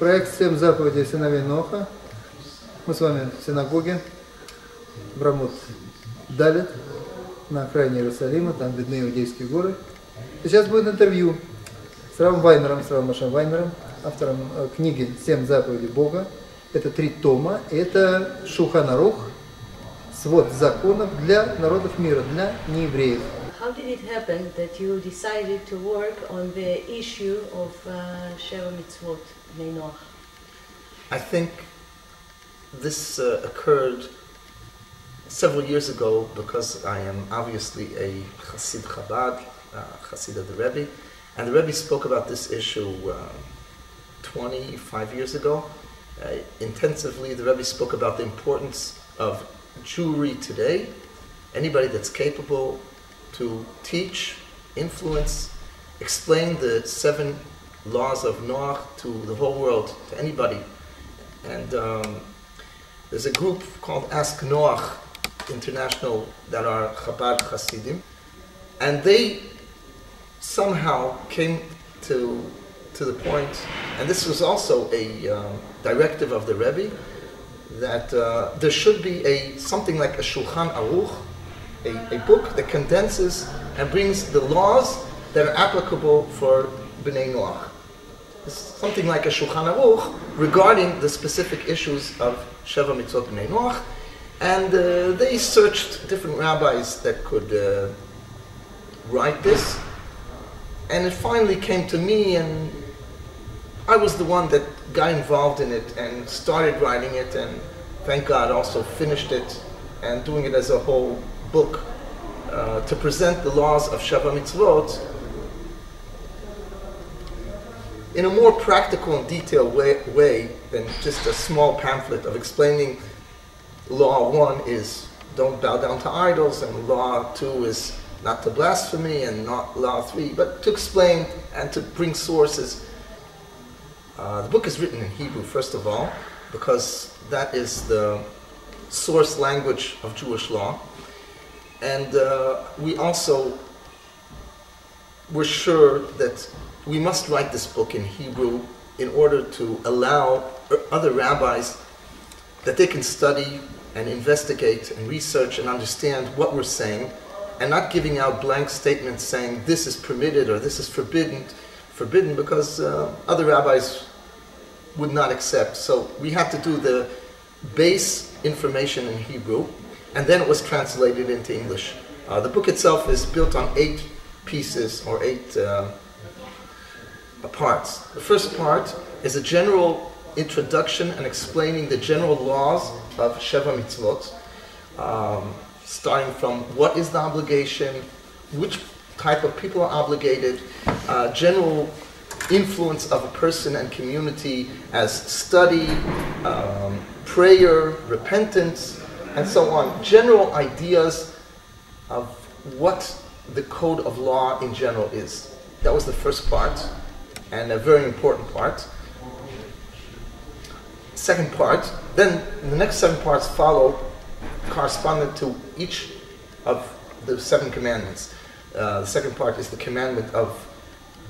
Проект «7 заповедей сыновей Ноха». Мы с вами в синагоге Брамут Далит на окраине Иерусалима, там видны Иудейские горы. И сейчас будет интервью с Равом Машем Вайнером, автором книги «7 заповедей Бога». Это 3 тома, это Шулхан Арух, свод законов для народов мира, для неевреев. How did it happen that you decided to work on the issue of Sheva Mitzvot, Bnei Noach? I think this occurred several years ago because I am obviously a Chassid Chabad, Chassid of the Rebbe, and the Rebbe spoke about this issue 25 years ago. Intensively, the Rebbe spoke about the importance of Jewry today. Anybody that's capable to teach, influence, explain the 7 laws of Noach to the whole world, to anybody. And there's a group called Ask Noach International that are Chabad Hasidim, and they somehow came to the point, and this was also a directive of the Rebbe, that there should be something like a Shulchan Aruch, a book that condenses and brings the laws that are applicable for Bnei Noach. It's something like a Shulchan Aruch regarding the specific issues of Sheva Mitzvot Bnei Noach, and they searched different rabbis that could write this, and it finally came to me, and I was the one that got involved in it and started writing it, and thank God also finished it and doing it as a whole book to present the laws of Sheva Mitzvot in a more practical and detailed way than just a small pamphlet of explaining law 1 is don't bow down to idols, and law 2 is not to blasphemy, and not law 3, but to explain and to bring sources. The book is written in Hebrew, first of all, because that is the source language of Jewish law. And we also were sure that we must write this book in Hebrew in order to allow other rabbis that they can study and investigate and research and understand what we're saying, and not giving out blank statements saying this is permitted or this is forbidden because other rabbis would not accept. So we had to do the base information in Hebrew, and then it was translated into English. The book itself is built on 8 pieces, or 8 parts. The first part is a general introduction and explaining the general laws of Sheva Mitzvot, starting from what is the obligation, which type of people are obligated, general influence of a person and community as study, prayer, repentance, and so on. General ideas of what the code of law in general is. That was the first part, and a very important part. Second part, then the next 7 parts follow, correspondent to each of the 7 commandments. The second part is the commandment of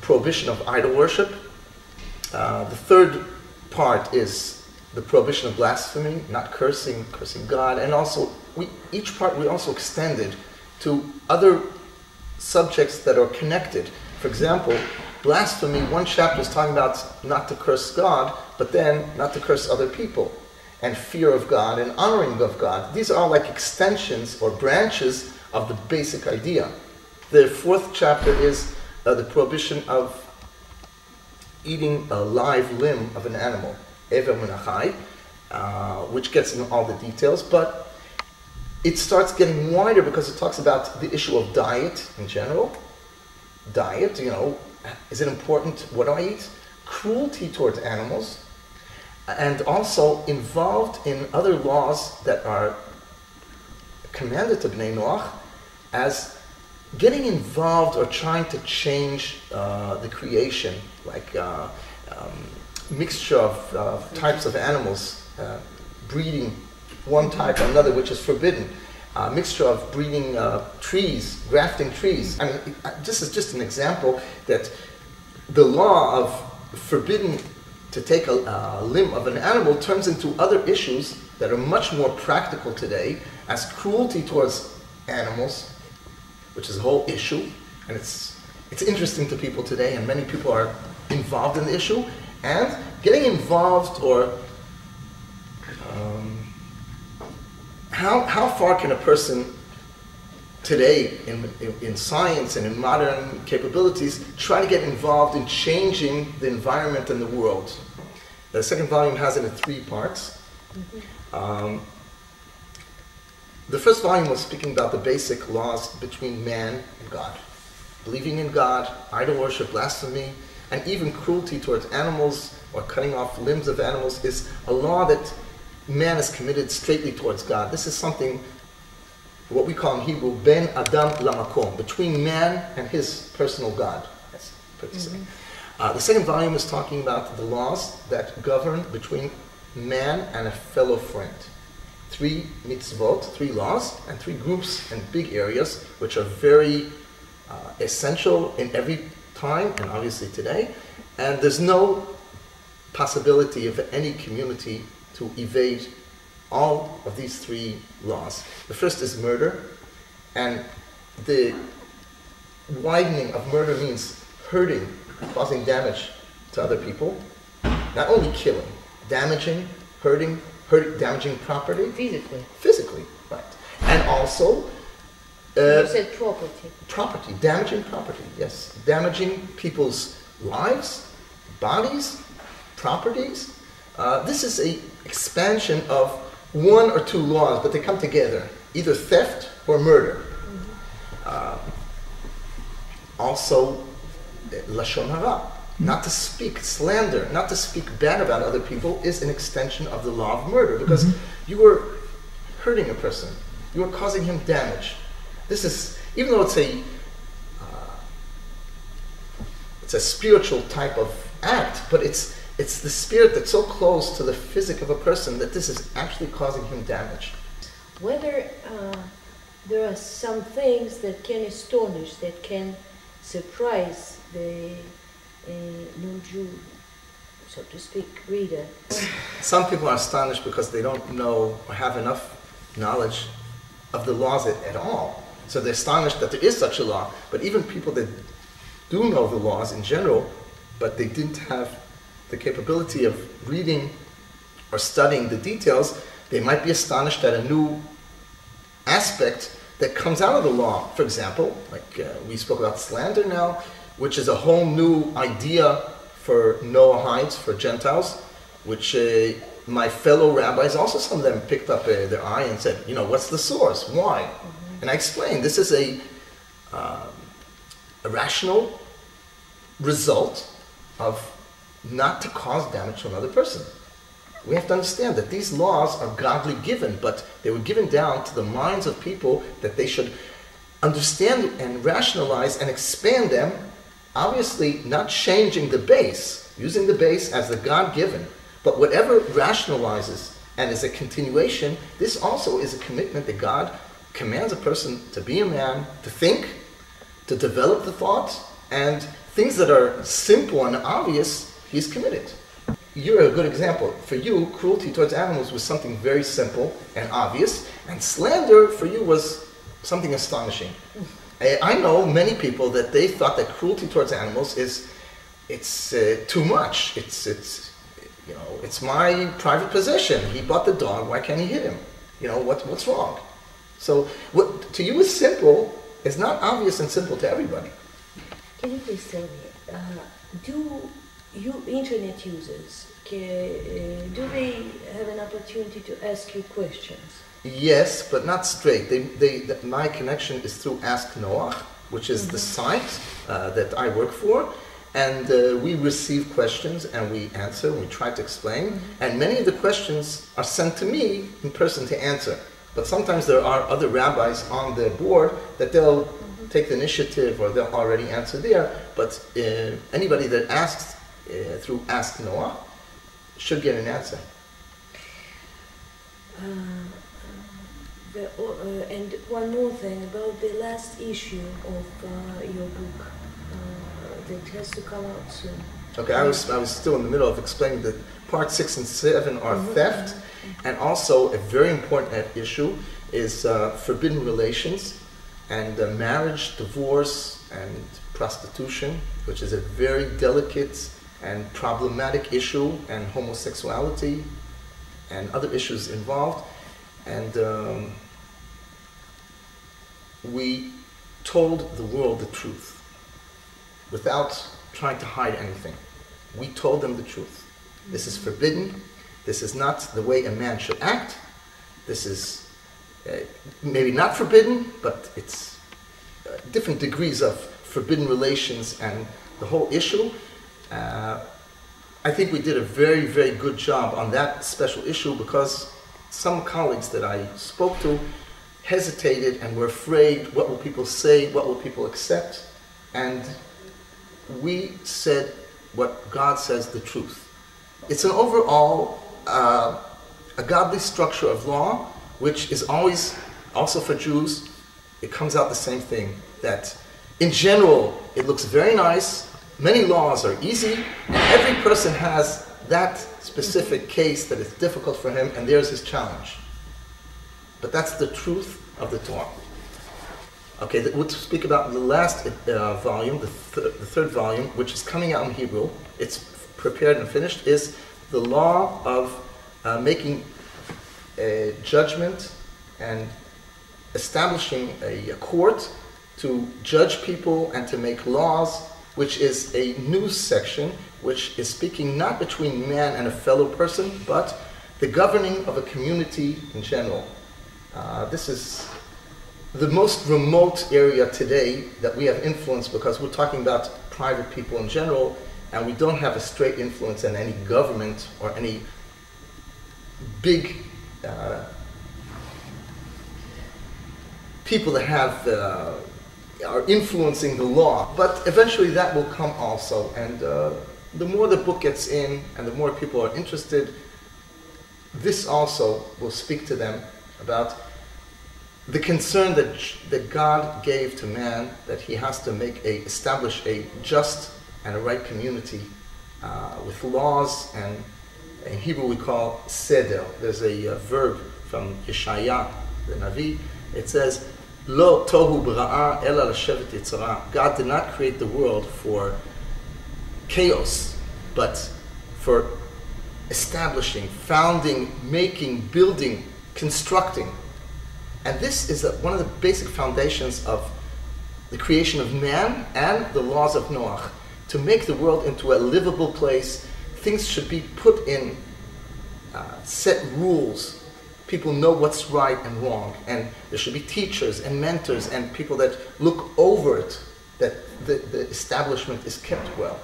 prohibition of idol worship. The third part is the prohibition of blasphemy, not cursing God, and also each part we also extended to other subjects that are connected. For example, blasphemy, 1 chapter is talking about not to curse God, but then not to curse other people, and fear of God and honoring of God. These are all like extensions or branches of the basic idea. The 4th chapter is the prohibition of eating a live limb of an animal, Ever Menachai, which gets into all the details, but it starts getting wider because it talks about the issue of diet in general. Diet, is it important what do I eat? Cruelty towards animals, and also involved in other laws that are commanded to Bnei Noach as getting involved or trying to change the creation, like mixture of types of animals, breeding one type or another which is forbidden, mixture of breeding trees, grafting trees. I mean, this is just an example that the law of forbidding to take a limb of an animal turns into other issues that are much more practical today, as cruelty towards animals, which is a whole issue, and it's interesting to people today, and many people are involved in the issue, and getting involved, or how far can a person today in science and in modern capabilities try to get involved in changing the environment and the world. The second volume has it in 3 parts. The first volume was speaking about the basic laws between man and God. Believing in God, idol worship, blasphemy, and even cruelty towards animals or cutting off limbs of animals is a law that man is committed straightly towards God. This is something, what we call in Hebrew, ben adam lamakom, between man and his personal God. That's pretty to say. The second volume is talking about the laws that govern between man and a fellow friend. 3 mitzvot, 3 laws, and 3 groups and big areas, which are very essential in every time, and obviously today. And there's no possibility of any community to evade all of these 3 laws. The first is murder, and the widening of murder means hurting, causing damage to other people. Not only killing, damaging, hurting, damaging property. Physically, right. And also you said property. Property, damaging property, yes. Damaging people's lives, bodies, properties. This is an expansion of 1 or 2 laws, but they come together, either theft or murder. Also, lashon hara, not to speak slander, not to speak bad about other people, is an extension of the law of murder, because you are hurting a person, you are causing him damage. This is, even though it's a spiritual type of act, but it's the spirit that's so close to the physic of a person that this is actually causing him damage. Whether there are some things that can astonish, that can surprise the non-Jew, so to speak, reader. Some people are astonished because they don't know or have enough knowledge of the laws at all. So they're astonished that there is such a law. But even people that do know the laws in general, but they didn't have the capability of reading or studying the details, they might be astonished at a new aspect that comes out of the law. For example, like we spoke about slander now, which is a whole new idea for Noahites, for Gentiles, which my fellow rabbis, also some of them picked up their eye and said, you know, what's the source? Why? And I explained, this is a rational result of not to cause damage to another person. We have to understand that these laws are godly given, but they were given down to the minds of people that they should understand and rationalize and expand them, obviously not changing the base, using the base as the God-given, but whatever rationalizes and is a continuation, this also is a commitment that God commands a person to be a man, to think, to develop the thoughts, and things that are simple and obvious, he's committed. You're a good example. For you, cruelty towards animals was something very simple and obvious, and slander for you was something astonishing. I know many people that they thought that cruelty towards animals it's too much. You know, it's my private possession. He bought the dog. Why can't he hit him? You know, what's wrong? So what to you is simple is not obvious and simple to everybody. Can you please tell me, do you internet users, do they have an opportunity to ask you questions? Yes, but not straight. My connection is through Ask Noach, which is the site that I work for, and we receive questions and we answer, we try to explain, and many of the questions are sent to me in person to answer. But sometimes there are other rabbis on the board that they'll take the initiative or they'll already answer there, but anybody that asks through Ask Noah should get an answer. And one more thing about the last issue of your book that has to come out soon. Okay, I was still in the middle of explaining that part 6 and 7 are theft, and also a very important issue is forbidden relations, and marriage, divorce, and prostitution, which is a very delicate and problematic issue, and homosexuality, and other issues involved. And we told the world the truth without trying to hide anything. We told them the truth. This is forbidden. This is not the way a man should act. This is maybe not forbidden, but it's different degrees of forbidden relations and the whole issue. I think we did a very, very good job on that special issue, because some colleagues that I spoke to hesitated and were afraid, what will people say, what will people accept? And we said what God says, the truth. It's an overall, a godly structure of law, which is always, also for Jews, it comes out the same thing, that in general, it looks very nice, many laws are easy, and every person has that specific case that is difficult for him, and there's his challenge. But that's the truth of the Torah. Okay, we'll speak about the last volume, the third volume, which is coming out in Hebrew. It's prepared and finished, is the law of making a judgment and establishing a court to judge people and to make laws, which is a new section, which is speaking not between man and a fellow person, but the governing of a community in general. This is the most remote area today that we have influence, because we're talking about private people in general, and we don't have a straight influence in any government or any big people that have are influencing the law. But eventually that will come also, and the more the book gets in and the more people are interested, this also will speak to them about the concern that God gave to man, that he has to establish a just and a right community with laws, and in Hebrew we call seder. There's a verb from Yeshaya, the Navi. It says, Lo tohu b'ra'ah ela l'shevet yitzara. God did not create the world for chaos, but for establishing, founding, making, building, constructing. And this is one of the basic foundations of the creation of man and the laws of Noach. To make the world into a livable place, things should be put in set rules. People know what's right and wrong, and there should be teachers and mentors and people that look over it, that the establishment is kept well.